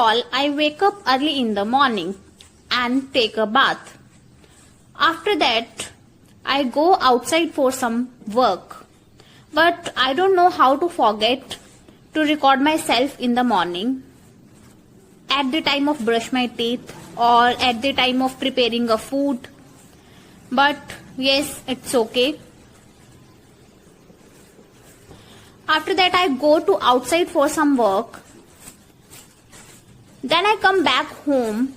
All, I wake up early in the morning and take a bath. After that, I go outside for some work. But I don't know how to forget to record myself in the morning, at the time of brush my teeth or at the time of preparing a food. But yes, it's okay. After that, I go to outside for some work. Then I come back home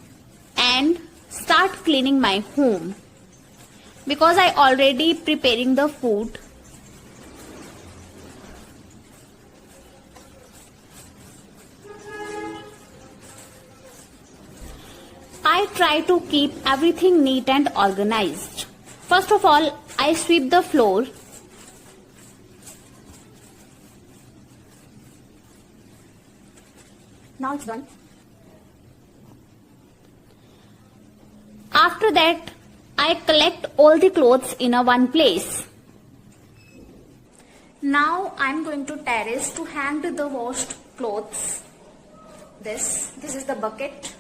and start cleaning my home because I already preparing the food. I try to keep everything neat and organized. First of all, I sweep the floor. Now it's done. After that, I collect all the clothes in a one place. Now I'm going to terrace to hang the washed clothes. This is the bucket.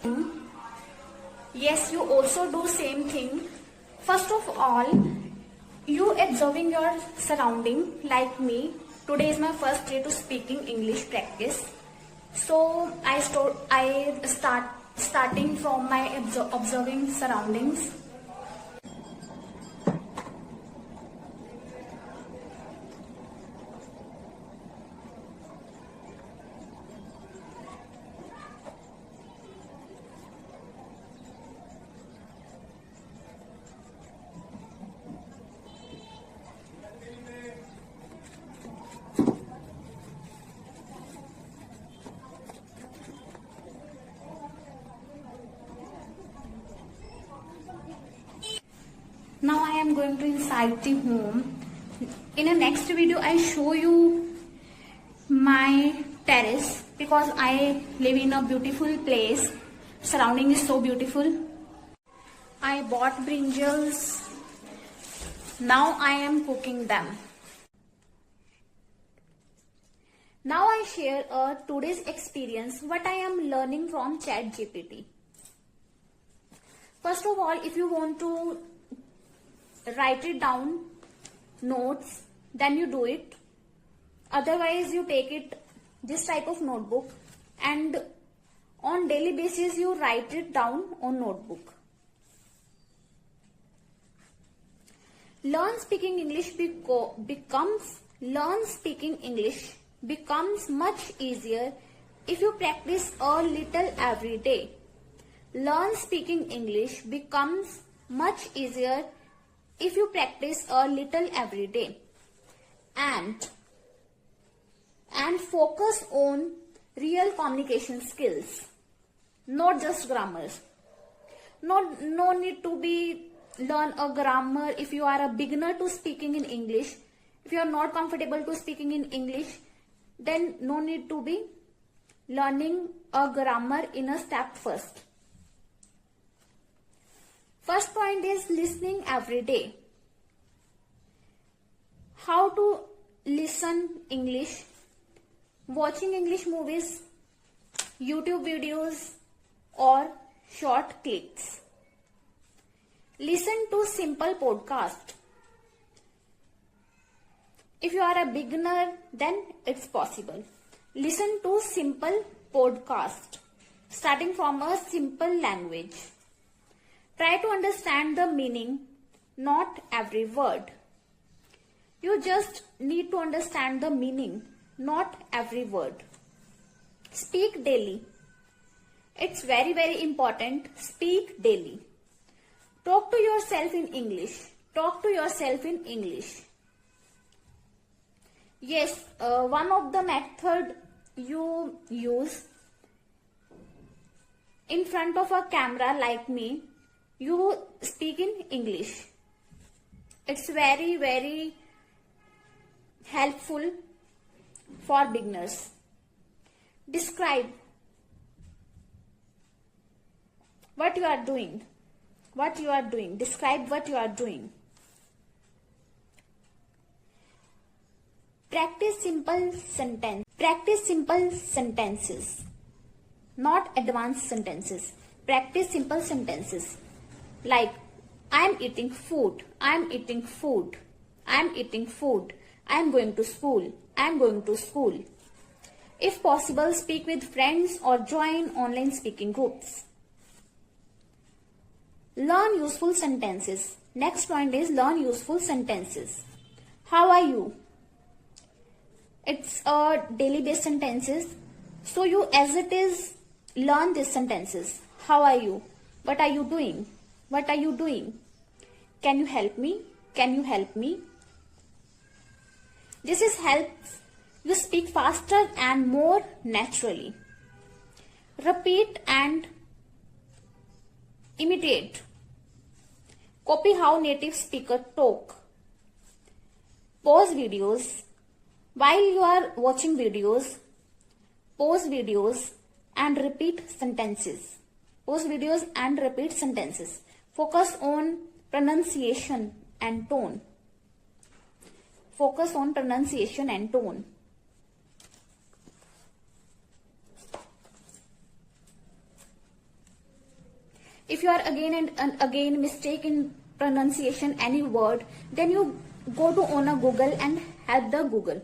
Yes, you also do same thing. First of all, you observing your surrounding like me. Today is my first day to speaking English practice. So I start starting from my observing surroundings. Now I am going to inside the home. In the next video, I show you my terrace because I live in a beautiful place. Surrounding is so beautiful. I bought brinjals. Now I am cooking them. Now I share today's experience, what I am learning from ChatGPT. First of all, if you want to write it down, notes, then you do it. Otherwise, you take it this type of notebook and on daily basis you write it down on notebook. Learn speaking English becomes much easier if you practice a little every day. Learn speaking English becomes much easier if you practice a little every day and focus on real communication skills, not just grammar. No need to be learn a grammar if you are a beginner to speaking in English. If you are not comfortable to speaking in English, then no need to be learning a grammar in a step first. First point is listening every day. How to listen English? Watching English movies, YouTube videos or short clips. Listen to simple podcast. If you are a beginner, then it's possible. Listen to simple podcast, starting from a simple language. Try to understand the meaning, not every word. You just need to understand the meaning, not every word. Speak daily. It's very, very important. Speak daily. Talk to yourself in English. Talk to yourself in English. Yes, one of the method you use in front of a camera like me, you speak in English. It's very, very helpful for beginners. Describe what you are doing. What you are doing. Describe what you are doing. Practice simple sentences. not advanced sentences. Practice simple sentences like I am eating food, I am eating food, I am eating food, I am going to school, I am going to school. If possible, speak with friends or join online speaking groups. Learn useful sentences. Next point is learn useful sentences. How are you? It's a daily based sentences. So you as it is learn these sentences. How are you? What are you doing? What are you doing? Can you help me? Can you help me? This is helps you speak faster and more naturally. Repeat and imitate. Copy how native speaker talk. Pause videos. While you are watching videos, pause videos and repeat sentences. Pause videos and repeat sentences. Focus on pronunciation and tone. Focus on pronunciation and tone. If you are again and again mistake in pronunciation any word, then you go to on a Google and help the Google.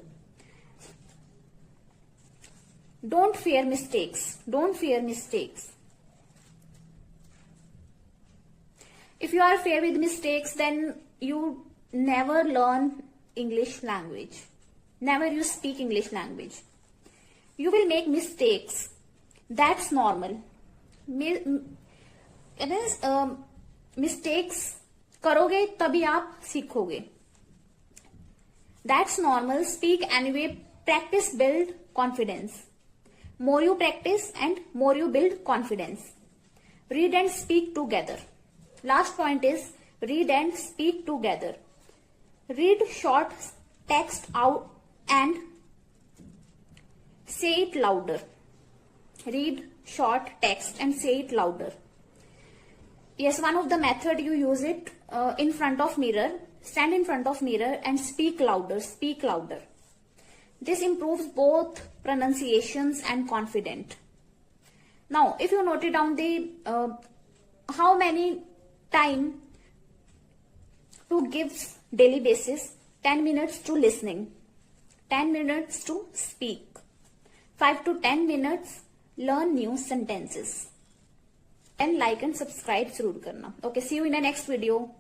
Don't fear mistakes. Don't fear mistakes. If you are fear with mistakes, then you never learn English language. Never you speak English language. You will make mistakes. That's normal. Mistakes करोगे तभी आप सीखोगे. That's normal. Speak anyway. Practice build confidence. More you practice and more you build confidence. Read and speak together. Last point is read and speak together. Read short text out and say it louder. Read short text and say it louder. Yes, one of the method you use it in front of mirror. Stand in front of mirror and speak louder. Speak louder. This improves both pronunciations and confidence. Now, if you note it down the how many time to give daily basis, 10 minutes to listening, 10 minutes to speak, 5 to 10 minutes learn new sentences. And like and subscribe जरूर करना. Okay, see you in the next video.